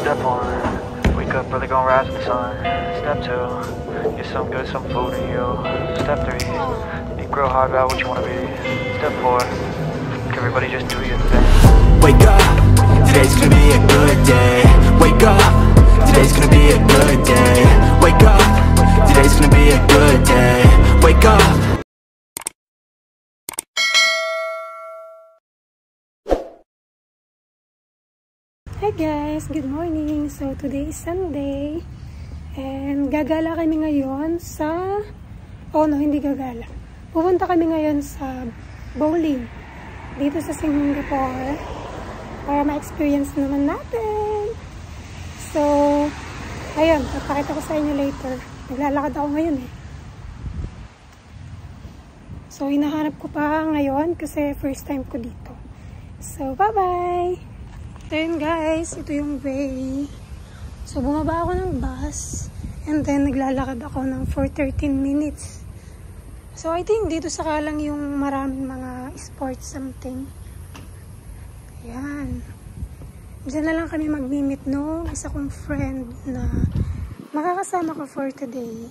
Step 1, wake up early, gonna rise with the sun. Step 2, get some good, some food in you. Step 3, think real hard about what you wanna be. Step 4, everybody just do your thing. Wake up, today's gonna be a good day. Wake up, today's gonna be a good day. Wake up, today's gonna be a good day. Wake up. Hi guys! Good morning! So today is Sunday and gagala kami ngayon sa... Oh no, hindi gagala. Pupunta kami ngayon sa bowling dito sa Singapore para ma-experience naman natin. So, ayun, papakita ko sa inyo later. Naglalakad ako ngayon eh. So, hinahanap ko pa ngayon kasi first time ko dito. So, bye-bye! Then guys, ito yung way. So, bumaba ako ng bus and then naglalakad ako ng for 13 minutes. So, I think dito saka lang yung maraming mga sports something. Ayan. Diyan na lang kami mag-meet no? Isa kong friend na makakasama ko for today.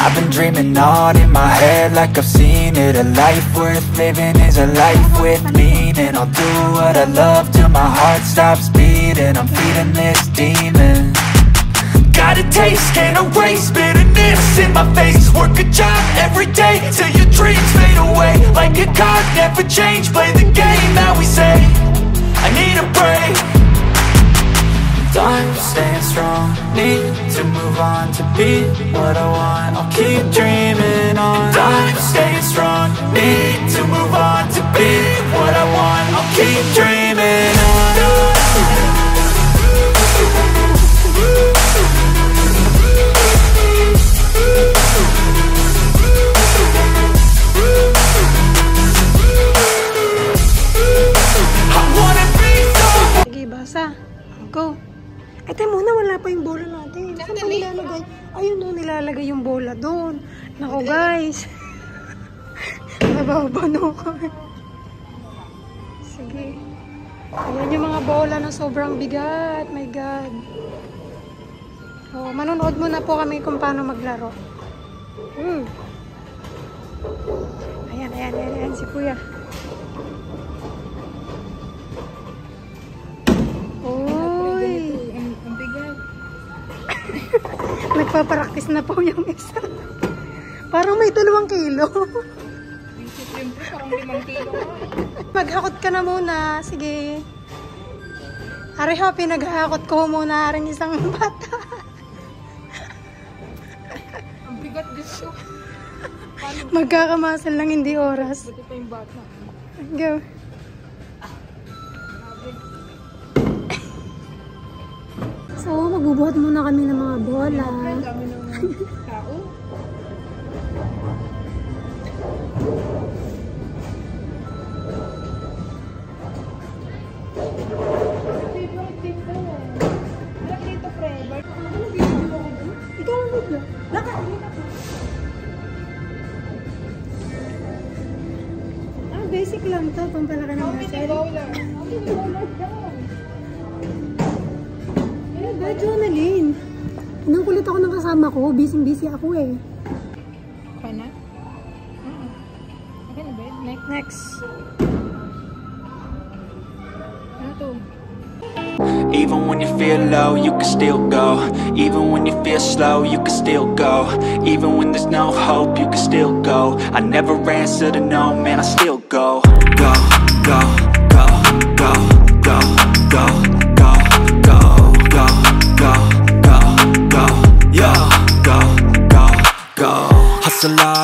I've been dreaming on in my head like I've seen it. A life worth living is a life with meaning. I'll do what I love till my heart stops beating. I'm feeding this demon. Got a taste, can't erase bitterness in my face. Work a job every day till your dreams fade away. Like a card, never change, play the game that we say. I need a break. I'm staying strong, need to move on to be what I want. I'll keep dreaming on. I'm staying strong, need to move on to be what I want. I'll keep dreaming on. I wanna be so. Sige, basa. Go. Ito muna, wala pa yung bola natin. Saan pa nilalagay? Ayun doon, nilalagay yung bola doon. Nako guys. Nababano ko. Sige. Ayan yung mga bola na sobrang bigat. My God. So, manonood muna po kami kung paano maglaro. Ayan si Kuya. Nagpaparaktis na po yung isa. Parang may 2 kilo. Siyempre, parang 5 kilo. Maghakot ka na muna. Sige. Ari happy, naghahakot ko muna rin isang bata. Ang bigat dito. Magkakamasan lang, hindi oras. Buti pa yung bata. Go. So, magbubuhat muna kami ng mga bola. Ang dami ng tao. Ikaw ang video. Basic lang to. Pampalaki ng muscle. Jonalyn, inukulit ako ng kasama ko. Busy ako eh. Pa na? Okay na ba yun? Next. Ano to? Even when you feel low, you can still go. Even when you feel slow, you can still go. Even when there's no hope, you can still go. I never answer to no, man, I still go. Go, go, go, go.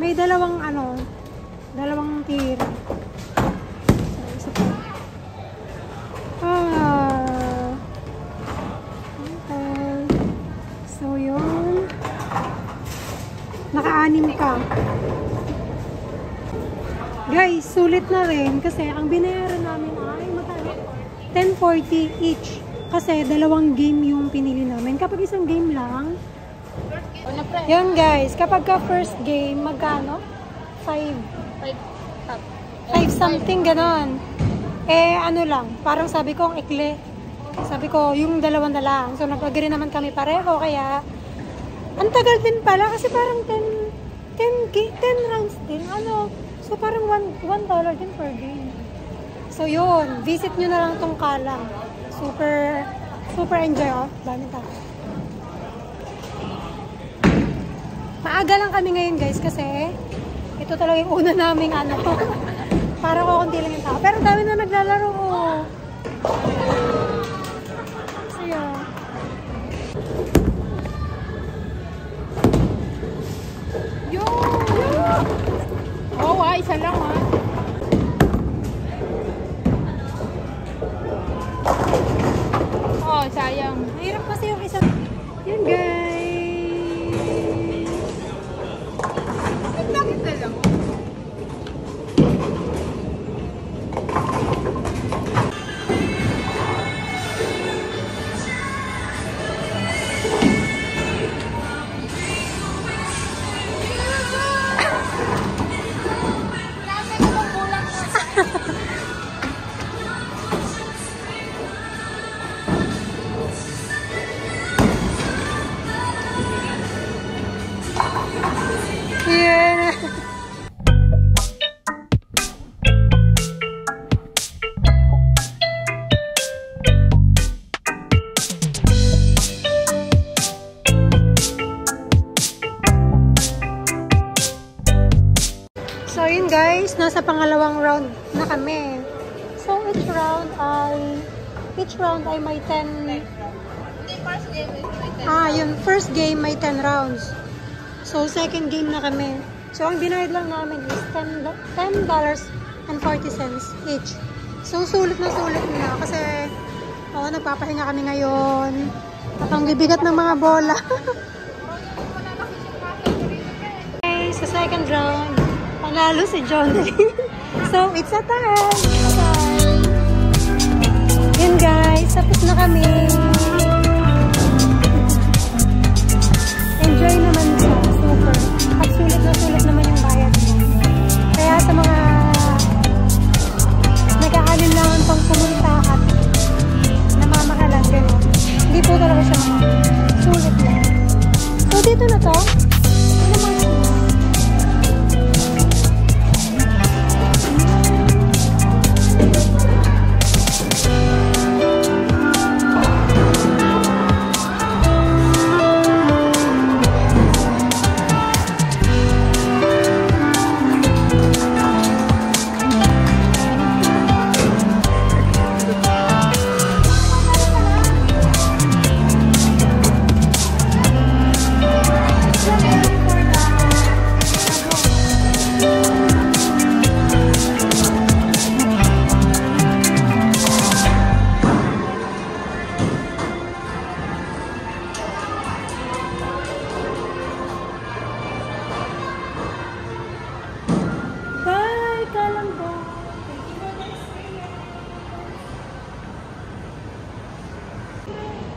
May dalawang tira. So, isa pa. Okay. So, yun. Naka-anim ka. Guys, sulit na rin kasi ang binayaran namin ay 10.40 each. Kasi dalawang game yung pinili namin. Kapag isang game lang, yun guys, kapag ka first game, magkano? 5 something, ganon. Eh, ano lang, parang sabi ko, ang ikli. Sabi ko, yung dalawang na lang. So, nag-agree naman kami pareho, kaya, ang tagal din pala, kasi parang 10 rounds din. So, parang $1 din per game. So, yun. Visit nyo na lang tong Kalang. Super enjoy, oh. Dami tao. Maaga lang kami ngayon, guys, kasi ito talaga yung una naming para ko kunti lang yung tao. Pero dami na naglalaro, oh. So, yun. Isa lang ha. Oh, sayang. Mahirap kasi yung isa. Yun guys. Bakit na lang? So, yun guys, nasa pangalawang round na kami. So, each round ay may 10. Yung first game may 10 rounds. So, second game na kami. So, ang binayad lang namin is $10.40 each. So, sulit na kasi nagpapahinga kami ngayon. At ang bibigat ng mga bola. Okay, sa second round, panalo si Johnny. So, it's a tie. Yun guys, tapos na kami. Enjoy naman siya. Super. At sulit naman yung bayad mo. Kaya sa mga nag-aalinlangan pang pumunta at namamakalan, gano'n. Hindi po talaga siya sulit lang. So, dito na to. Ano naman ito?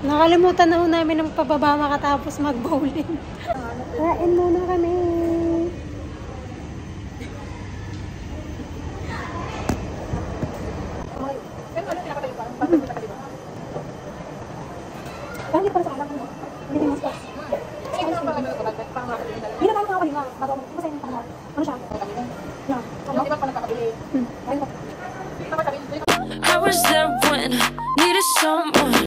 Nakalimutan na ho namin ng pababa makatapos mag-bowling. Kain muna kami.